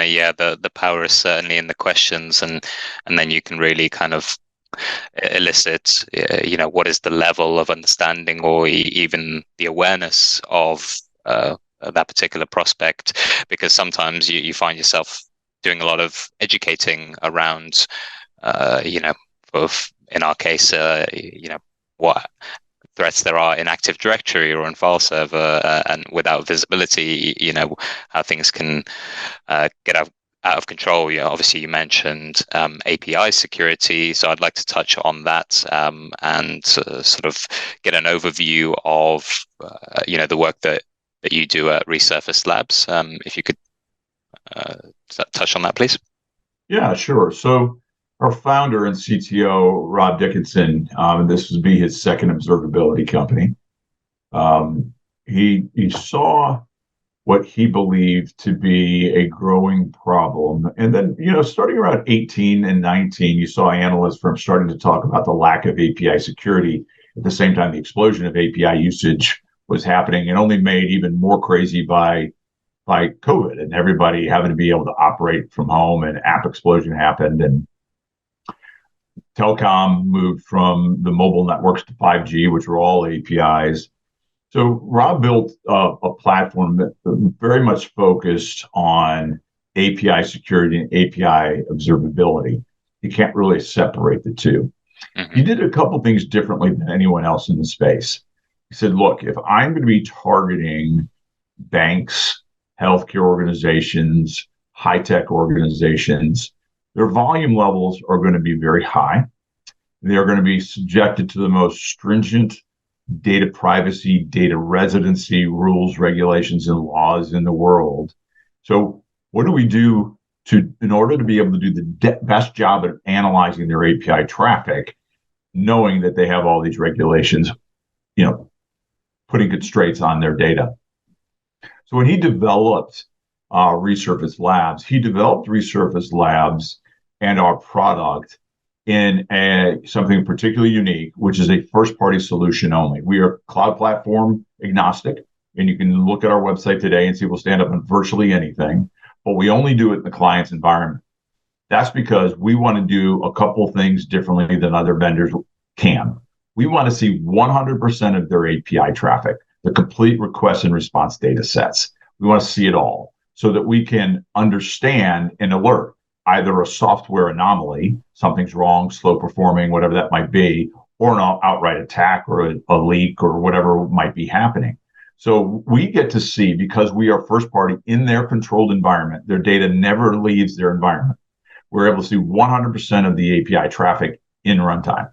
definitely. Yeah, the power is certainly in the questions, and then you can really kind of elicit, what is the level of understanding or even the awareness of that particular prospect, because sometimes you find yourself doing a lot of educating around, in our case, what threats there are in Active Directory or in file server, and without visibility, how things can get out of control. Obviously you mentioned API security, so I'd like to touch on that, and sort of get an overview of the work that you do at Resurface Labs. If you could touch on that, please. Yeah, sure. So our founder and CTO, Rob Dickinson, this would be his second observability company. He saw what he believed to be a growing problem. And then, starting around 18 and 19, you saw analyst firms starting to talk about the lack of API security. At the same time, the explosion of API usage was happening, and only made even more crazy by COVID and everybody having to be able to operate from home, and app explosion happened, and telecom moved from the mobile networks to 5G, which were all APIs. So Rob built a platform that very much focused on API security and API observability. You can't really separate the two. Mm-hmm. He did a couple things differently than anyone else in the space. He said, look, if I'm going to be targeting banks, healthcare organizations, high-tech organizations, their volume levels are going to be very high. They're going to be subjected to the most stringent data privacy, data residency rules, regulations, and laws in the world. So what do we do in order to be able to do the best job at analyzing their API traffic, knowing that they have all these regulations, putting constraints on their data? So when he developed Resurface Labs and our product in something particularly unique, which is a first-party solution only. We are cloud platform agnostic, and you can look at our website today and see we'll stand up on virtually anything, but we only do it in the client's environment. That's because we want to do a couple things differently than other vendors can. We want to see 100% of their API traffic, the complete request and response data sets. We want to see it all so that we can understand and alert either a software anomaly, something's wrong, slow performing, whatever that might be, or an outright attack or a leak or whatever might be happening. So we get to see, because we are first party in their controlled environment, their data never leaves their environment. We're able to see 100% of the API traffic in runtime.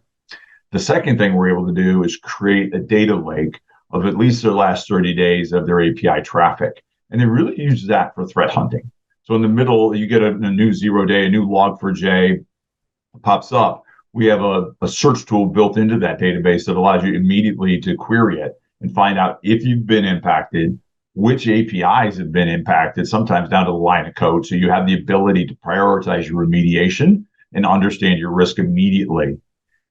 The second thing we're able to do is create a data lake of at least their last 30 days of their API traffic. And they really use that for threat hunting. So in the middle, you get a new 0 day, a new log4j pops up. We have a search tool built into that database that allows you immediately to query it and find out if you've been impacted, which APIs have been impacted, sometimes down to the line of code. So you have the ability to prioritize your remediation and understand your risk immediately.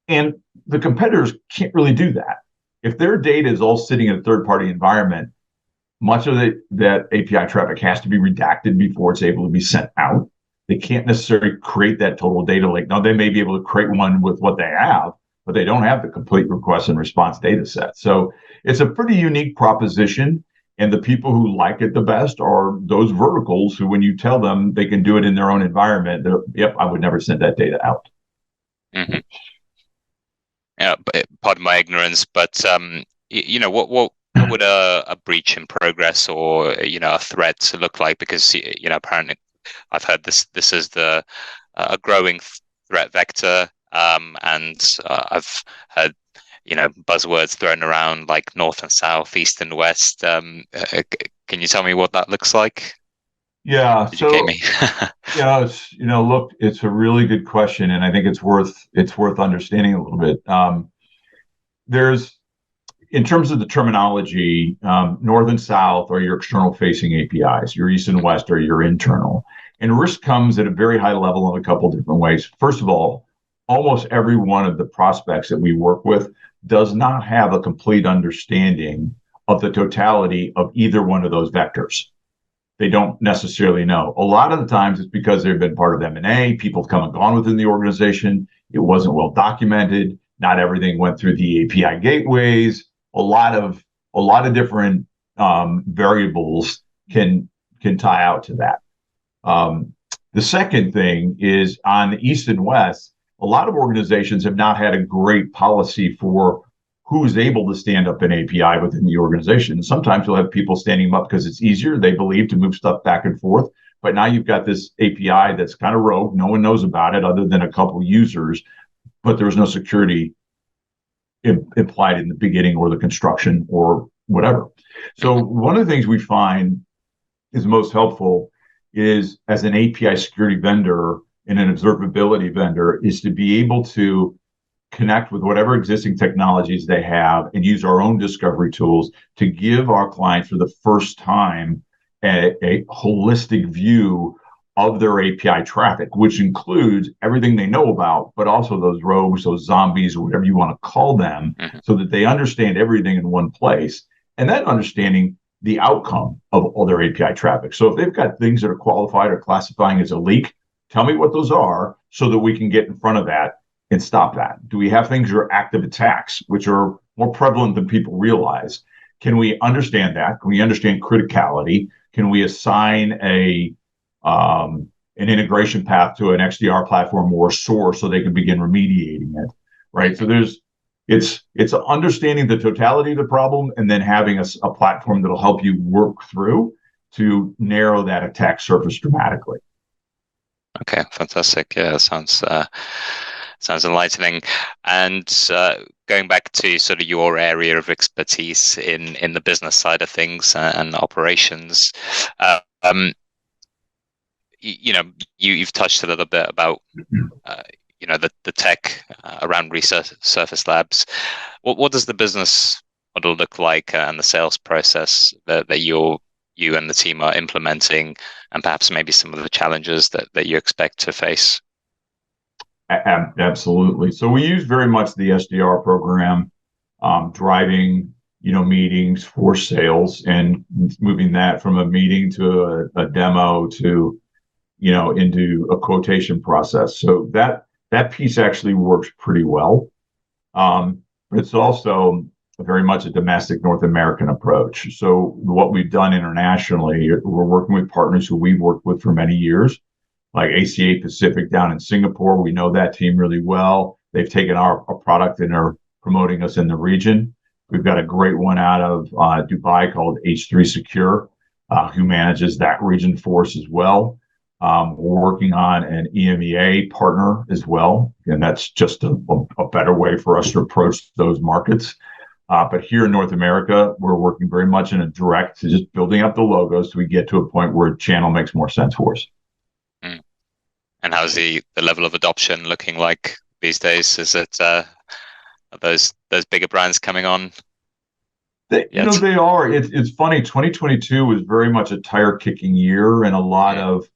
And the competitors can't really do that. If their data is all sitting in a third-party environment, much of that API traffic has to be redacted before it's able to be sent out. They can't necessarily create that total data lake. Now, they may be able to create one with what they have, but they don't have the complete request and response data set. So it's a pretty unique proposition. And the people who like it the best are those verticals who, when you tell them they can do it in their own environment, yep, I would never send that data out. Mm-hmm. Yeah, pardon my ignorance, but what would a breach in progress or a threat look like? Because apparently I've heard this is a growing threat vector, and I've heard buzzwords thrown around like north and south, east and west. Can you tell me what that looks like? Yeah. Educate me. Look, it's a really good question, and I think it's worth understanding a little bit. There's, in terms of the terminology, north and south are your external facing APIs, your east and west are your internal. And risk comes at a very high level in a couple different ways. First of all, almost every one of the prospects that we work with does not have a complete understanding of the totality of either one of those vectors. they don't necessarily know. A lot of the times it's because they've been part of M&A, people have come and gone within the organization. It wasn't well documented. Not everything went through the API gateways. A lot of different variables can tie out to that. The second thing is on the East and West, a lot of organizations have not had a great policy for who's able to stand up an API within the organization. And sometimes you'll have people standing up because it's easier, they believe, to move stuff back and forth. But now you've got this API that's kind of rogue. No one knows about it other than a couple users, but there was no security implied in the beginning or the construction or whatever. So one of the things we find is most helpful is, as an API security vendor and an observability vendor, is to be able to connect with whatever existing technologies they have and use our own discovery tools to give our clients for the first time a holistic view of their API traffic, which includes everything they know about, but also those rogues, those zombies, or whatever you want to call them, so that they understand everything in one place. And then understanding the outcome of all their API traffic. So if they've got things that are qualified or classifying as a leak, tell me what those are so that we can get in front of that and stop that. Do we have things that are active attacks, which are more prevalent than people realize? Can we understand that? Can we understand criticality? Can we assign an integration path to an XDR platform or a source so they can begin remediating it, right? So it's understanding the totality of the problem and then having a platform that'll help you work through to narrow that attack surface dramatically. Okay, fantastic. Yeah, sounds enlightening. And going back to sort of your area of expertise in the business side of things and operations, you've touched a little bit about the tech around Resurface Labs. What does the business model look like, and the sales process that you and the team are implementing, and perhaps maybe some of the challenges that you expect to face? Absolutely. So we use very much the SDR program, driving meetings for sales and moving that from a meeting to a demo to into a quotation process. So that piece actually works pretty well. But it's also very much a domestic North American approach. So what we've done internationally, we're working with partners who we've worked with for many years, like ACA Pacific down in Singapore. We know that team really well. They've taken our product and are promoting us in the region. We've got a great one out of Dubai called H3 Secure, who manages that region for us as well. We're working on an EMEA partner as well, and that's just a better way for us to approach those markets. But here in North America, we're working very much in a direct to just building up the logos so we get to a point where channel makes more sense for us. And how's the level of adoption looking like these days? Is it are those bigger brands coming on? They are. It's funny. 2022 was very much a tire kicking year, and a lot of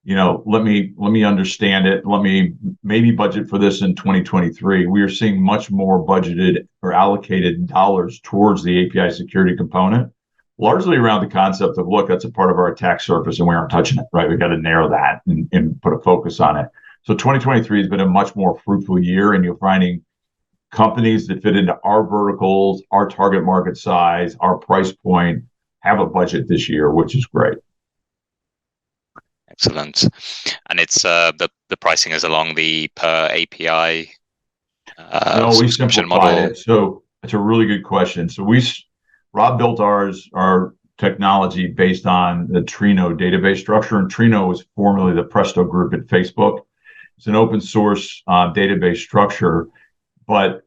let me understand it. Let me maybe budget for this in 2023. We are seeing much more budgeted or allocated dollars towards the API security component, largely around the concept of, look, that's a part of our attack surface and we aren't touching it, right? We've got to narrow that and put a focus on it. So 2023 has been a much more fruitful year, and you're finding companies that fit into our verticals, our target market size, our price point, have a budget this year, which is great. Excellent. And it's the pricing is along the per API no, we simplified model. It. So it's a really good question. So Rob built our technology based on the Trino database structure, and Trino was formerly the Presto group at Facebook. It's an open source database structure, but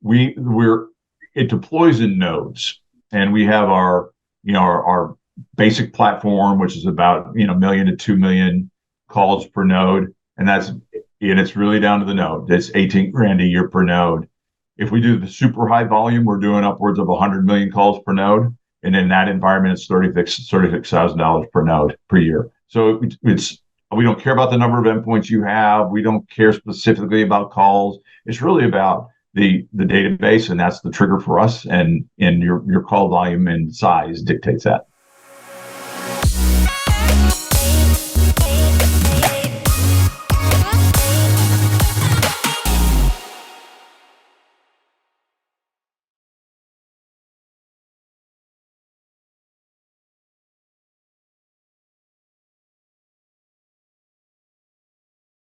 it deploys in nodes, and we have our basic platform, which is about 1 million to 2 million calls per node, and it's really down to the node. It's 18 grand a year per node. If we do the super high volume, we're doing upwards of 100 million calls per node, and in that environment, it's $36,000 per node per year. So we don't care about the number of endpoints you have. We don't care specifically about calls. It's really about the database, and that's the trigger for us. And your call volume and size dictates that.